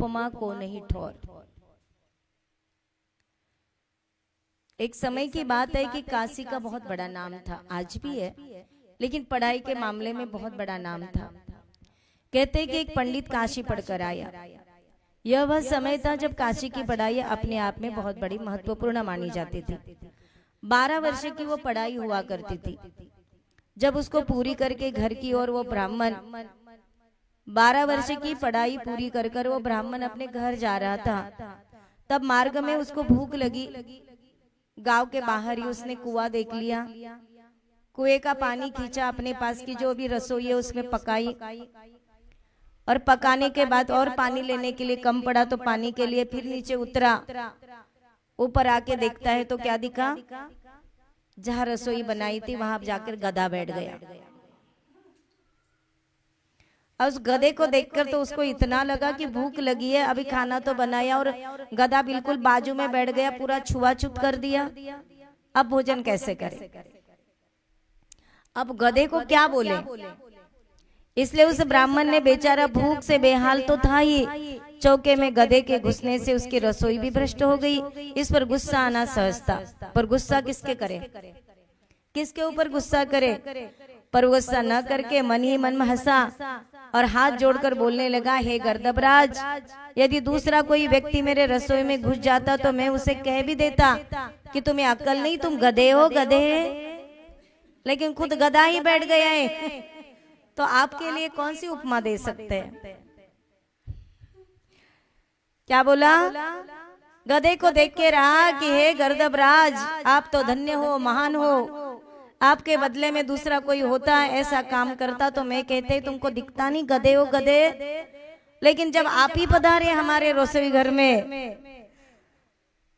उपमा को नहीं ठोर। एक समय की बात है कि काशी का बहुत बड़ा नाम था, आज भी है, लेकिन पढ़ाई के मामले में बहुत बड़ा नाम था। कहते हैं कि एक पंडित काशी पढ़कर आया। यह वह समय था जब काशी की पढ़ाई अपने आप में बहुत बड़ी महत्वपूर्ण मानी जाती थी। 12 वर्ष की वो पढ़ाई हुआ करती थी। जब उसको पूरी करके घर की ओर वो ब्राह्मण 12 वर्ष की पढ़ाई पूरी कर वो ब्राह्मण अपने घर जा रहा था, तब मार्ग में उसको भूख लगी। गांव के बाहर ही उसने कुआं देख लिया, कुएं का पानी खींचा, अपने पास की जो भी रसोई है उसमें पकाई, और पकाने के बाद और पानी लेने के लिए कम पड़ा तो पानी के लिए फिर नीचे उतरा। ऊपर आके देखता है तो क्या दिखा, जहां रसोई बनाई थी वहां जाकर गधा बैठ गया। और उस गधे को देखकर तो उसको इतना लगा कि भूख लगी है, अभी खाना तो बनाया और गधा बिल्कुल बाजू में बैठ गया, पूरा छुआछूत कर दिया। अब भोजन कैसे करे? अब गधे को क्या बोले? इसलिए उस ब्राह्मण ने, बेचारा भूख से बेहाल तो था ही, चौके में गधे के घुसने से उसकी रसोई भी भ्रष्ट हो गई। इस पर गुस्सा आना सहज था, पर गुस्सा किसके करे, किसके ऊपर गुस्सा करे? पर गुस्सा न करके मन ही मन में हंसा और हाथ जोड़कर बोलने लगा, हे गर्दभराज, यदि दूसरा कोई व्यक्ति मेरे रसोई में घुस जाता तो मैं उसे कह भी देता कि तुम्हें अक्ल नहीं, तुम गधे हो, गधे। लेकिन खुद गधा ही बैठ गया है, तो आपके लिए कौन सी उपमा दे सकते हैं? क्या बोला? गधे को देख के रहा कि हे गर्दभराज, आप तो धन्य हो, महान हो, आपके बदले में दूसरा कोई होता ऐसा काम करता तो मैं कहते तुमको दिखता नहीं, गधे हो, गधे। लेकिन जब आप ही पधारे हमारे रसोई घर में,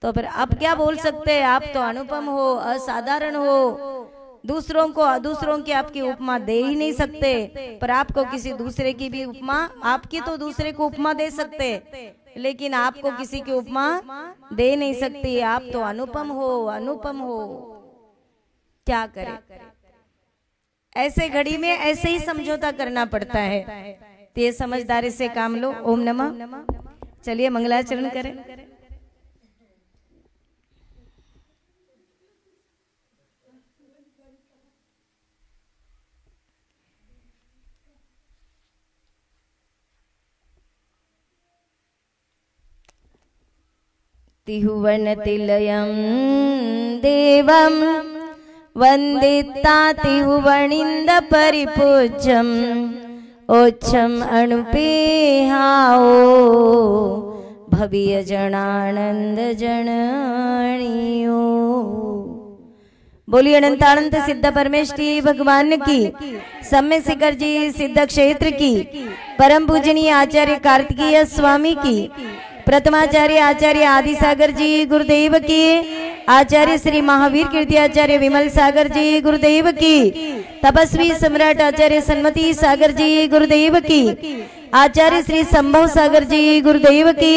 तो फिर अब क्या बोल सकते हैं? आप तो अनुपम हो, असाधारण हो, दूसरों की आपकी उपमा दे ही नहीं सकते, पर आपको किसी दूसरे की भी उपमा, आपकी तो दूसरे को उपमा दे सकते, लेकिन आपको किसी की उपमा दे नहीं सकती। आप तो अनुपम हो, अनुपम हो। क्या करें? ऐसे घड़ी में ऐसे ही समझौता करना पड़ता है, तो ये समझदारी से काम लो। ओम नमः। चलिए मंगलाचरण करें। तिहुवनतिलयं देवं वन्दिता तिहुवनिन्द परिपूज्यम् ओच्छम् अणुपेहाओ भवीय जनानंद जननियो। बोलिए अनंतानंत सिद्ध परमेष्ठी भगवान की, सम्य शिखर जी सिद्ध क्षेत्र की, परम पूजनीय आचार्य कार्तिकीय स्वामी की, प्रथमाचार्य आचार्य आदि सागर जी गुरुदेव की, आचार्य श्री महावीर कीर्ति आचार्य विमल सागर जी गुरुदेव की, तपस्वी सम्राट आचार्य सन्मति सागर जी गुरुदेव की, आचार्य श्री संभव सागर जी गुरुदेव की,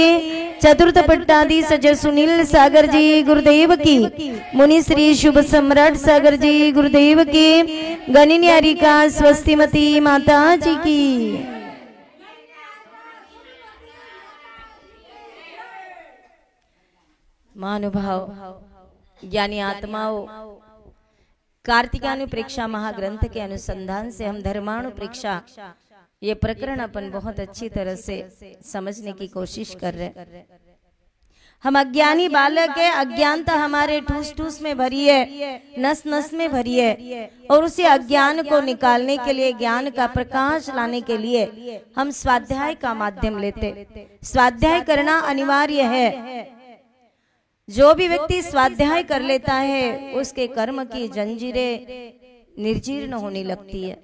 चतुर्थ पट्टाधि सजर सुनील सागर जी गुरुदेव की, मुनि श्री शुभ सम्राट सागर जी गुरुदेव की, गणिन्यारी का स्वस्तिमती माता जी की। महानुभाव ज्ञानी आत्माओं, कार्तिकानुप्रेक्षा महाग्रंथ के अनुसंधान से हम धर्मानुप्रेक्षा ये प्रकरण अपन बहुत अच्छी तरह से समझने की कोशिश कर रहे। हम अज्ञानी बालक है, अज्ञानता हमारे ठूस ठूस में भरी है, नस नस में भरी है, और उसी अज्ञान को निकालने के लिए, ज्ञान का प्रकाश लाने के लिए हम स्वाध्याय का माध्यम लेते। स्वाध्याय करना अनिवार्य है। जो भी व्यक्ति स्वाध्याय कर लेता है उसके कर्म की जंजीरें निर्जीर्ण होने लगती है,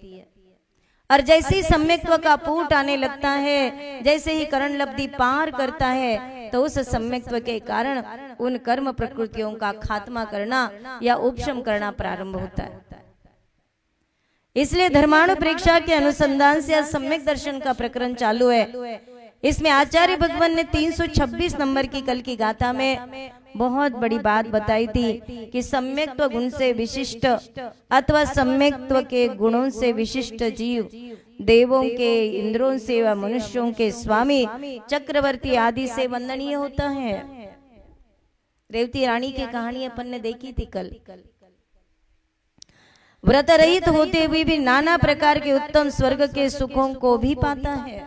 और जैसे ही सम्यक्त्व का पूट आने लगता है, जैसे ही करण लब्धि पार करता है, तो उस सम्यक्त्व के कारण उन कर्म प्रकृतियों का खात्मा करना या उपशम करना प्रारंभ होता है। इसलिए धर्मानुप्रेक्षा के अनुसंधान से आज सम्यक दर्शन का प्रकरण चालू है। इसमें आचार्य भगवान ने 326 नंबर की कल की गाथा में बहुत बड़ी बात बताई थी कि सम्यक्त्व गुण से विशिष्ट अथवा सम्यक्त्व के गुणों से विशिष्ट जीव देवों के, इंद्रों से व मनुष्यों के स्वामी चक्रवर्ती आदि से वंदनीय होता है। रेवती रानी की कहानी अपन ने देखी थी कल। व्रत रहित होते हुए भी नाना प्रकार के उत्तम स्वर्ग के सुखों को भी पाता है।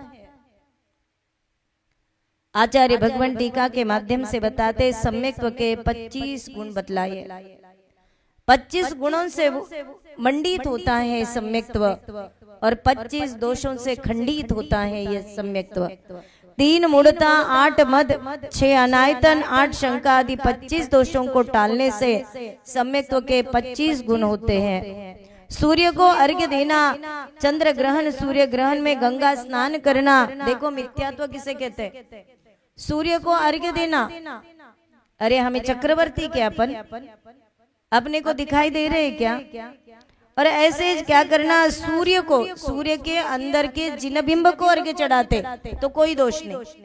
आचार्य भगवान टीका के माध्यम से बताते सम्यक्त्व के 25 गुण बतलाए। 25 गुणों से मंडित होता है सम्यक्त्व और 25 दोषों से खंडित होता है यह सम्यक्त्व। 3 मूढ़ता, 8 मद, 6 अनायतन, 8 शंका आदि 25 दोषों को टालने से सम्यक्त्व के 25 गुण होते हैं। सूर्य को अर्घ्य देना, चंद्र ग्रहण, सूर्य ग्रहण में गंगा स्नान करना। देखो मिथ्यात्व किसे कहते हैं? सूर्य को अर्घ्य देना। अरे हमें चक्रवर्ती क्या अपन अपने को दिखाई दे रहे हैं क्या? और ऐसे क्या करना, सूर्य को, सूर्य के अंदर के जिनबिंब को अर्घ्य चढ़ाते तो कोई दोष नहीं,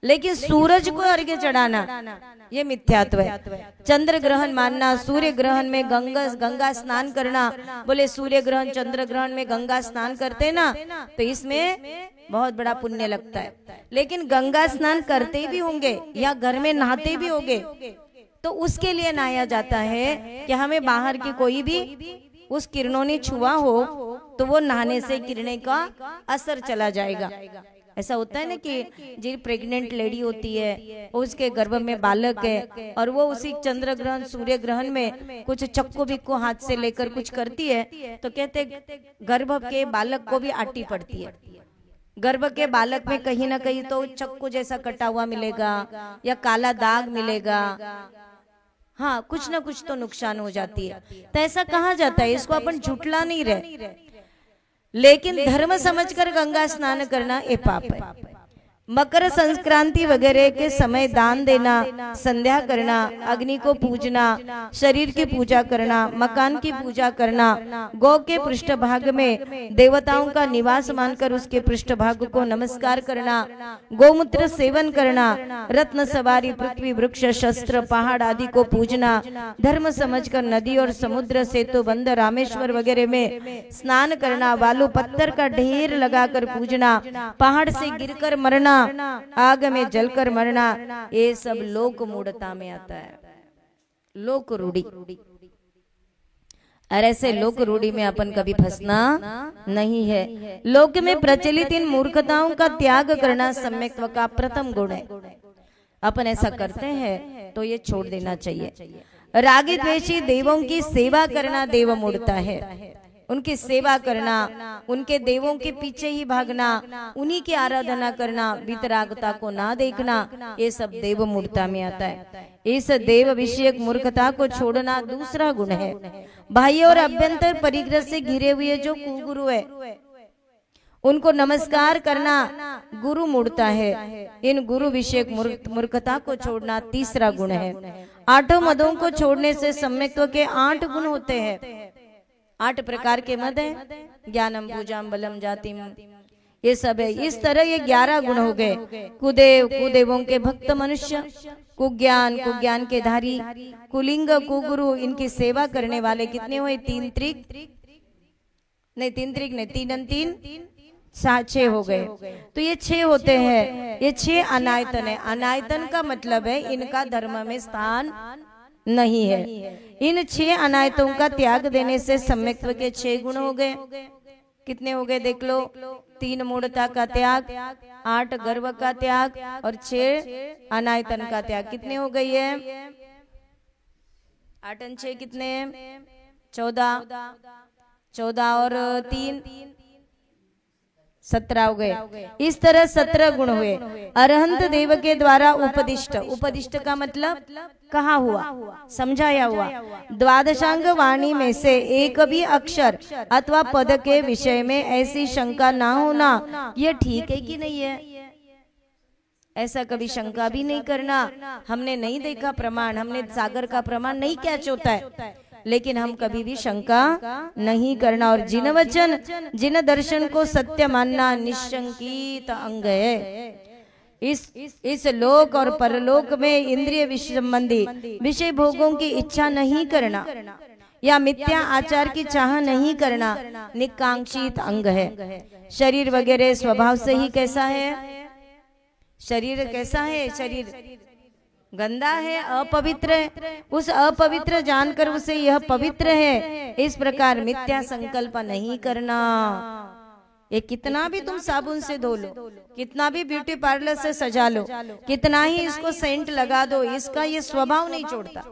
लेकिन सूरज को अर्घ्य चढ़ाना ये मिथ्यात्व है। चंद्र ग्रहण मानना, सूर्य ग्रहण में गंगा स्नान करना। बोले सूर्य ग्रहण चंद्र ग्रहण में गंगा स्नान करते ना तो इसमें बहुत बड़ा पुण्य लगता है, लेकिन गंगा स्नान करते भी होंगे या घर में नहाते भी होंगे तो उसके लिए नहाया जाता है कि हमें बाहर की कोई भी उस किरणों ने छुआ हो तो वो नहाने से किरणें का असर चला जाएगा। ऐसा होता है ना कि जी प्रेग्नेंट लेडी होती है, उसके गर्भ में बालक है और वो उसी चंद्र ग्रहण सूर्य ग्रहण में कुछ चक्को बिक्को हाथ से लेकर कुछ करती है तो कहते गर्भ के बालक को भी आटी पड़ती है। गर्भ के बालक में कहीं ना कहीं तो चक्कू जैसा कटा हुआ मिलेगा या काला दाग मिलेगा, हाँ कुछ ना कुछ तो नुकसान हो जाती है। तो ऐसा कहा जाता है, इसको अपन झुठला नहीं रहे, लेकिन धर्म समझकर गंगा स्नान करना ये पाप है। मकर संक्रांति वगैरह के समय दान देना, संध्या करना, अग्नि को पूजना, शरीर की पूजा करना, मकान की पूजा करना, गौ के पृष्ठभाग में देवताओं का निवास मानकर उसके पृष्ठभाग को नमस्कार करना, गोमूत्र सेवन करना, रत्न सवारी, पृथ्वी, वृक्ष, शस्त्र, पहाड़ आदि को पूजना, धर्म समझकर नदी और समुद्र, सेतु, बंद, रामेश्वर वगैरह में स्नान करना, बालू पत्थर का ढेर लगाकर पूजना, पहाड़ से गिरकर मरना, आग में जलकर मरना, ये सब लोक मूढ़ता में आता है, लोक रूढ़ी। और ऐसे लोक रूढ़ी में अपन कभी फंसना नहीं है। लोक में प्रचलित इन मूर्खताओं का त्याग करना सम्यक्त्व का प्रथम गुण है। अपन ऐसा करते हैं तो ये छोड़ देना चाहिए। रागी द्वेषी देवों की सेवा करना देव मूढ़ता है। उनकी सेवा करना, उनके देवों के पीछे ही भागना, उन्हीं की आराधना करना, वितरागता को ना देखना, ये सब देव मूढ़ता में आता है। इस देव विषयक मूर्खता को छोड़ना दूसरा गुण है। बाह्य और अभ्यंतर परिग्रह से घिरे हुए जो कुगुरु है उनको नमस्कार करना गुरु मूढ़ता है। इन गुरु विषयक मूर्खता को छोड़ना तीसरा गुण है। 8 मदों को छोड़ने से सम्यक्त्व के 8 गुण होते हैं। 8 प्रकार के मद है, ज्ञानम, पूजाम, बलम, जातिम, ये सब है। इस तरह ये 11 गुण हो गए। कुदेव, कुदेवों के भक्त मनुष्य, कुज्ञान, कुज्ञान के धारी, कुलिंग, कुगुरु, इनकी सेवा करने वाले कितने हुए? 3 त्रिक नहीं, 3 त्रिक नहीं, 3 3 6 हो गए। तो ये 6 होते हैं। ये 6 अनायतन है। अनायतन का मतलब है इनका धर्म में स्थान नहीं है। इन 6 अनायतों का त्याग देने से सम्यक्त्व के 6 गुण हो गए। कितने हो गए देख लो? 3 मूढ़ता का त्याग, 8 गर्व का त्याग और 6 अनायतन का त्याग। कितने हो गई है? 8 और 6 कितने हैं? 14 और 3 17 हो गए। इस तरह 17 गुण हुए। अरहंत देव के द्वारा उपदिष्ट, उपदिष्ट का मतलब कहा हुआ, समझाया हुआ। द्वादशांग वाणी में से एक भी अक्षर अथवा पद के विषय में ऐसी शंका ना होना, ये ठीक है कि नहीं है? ऐसा कभी शंका भी नहीं करना। हमने नहीं देखा प्रमाण, हमने सागर का प्रमाण नहीं कैच होता है, लेकिन हम कभी भी शंका नहीं करना। और जिन वचन जिन दर्शन को सत्य मानना निशंकित अंग है। इस लोक और परलोक में इंद्रिय संबंधी विषय भोगों की इच्छा नहीं करना, या मिथ्या आचार की चाह नहीं करना निकांक्षित अंग है। शरीर वगैरह स्वभाव से ही कैसा है? शरीर कैसा है? शरीर गंदा है, अपवित्र है। उस अपवित्र जानकर उसे यह पवित्र है, इस प्रकार मिथ्या संकल्प नहीं करना। ये कितना भी तुम साबुन से धो लो, कितना भी ब्यूटी पार्लर से सजा लो, कितना ही इसको सेंट लगा दो, इसका ये स्वभाव नहीं छोड़ता।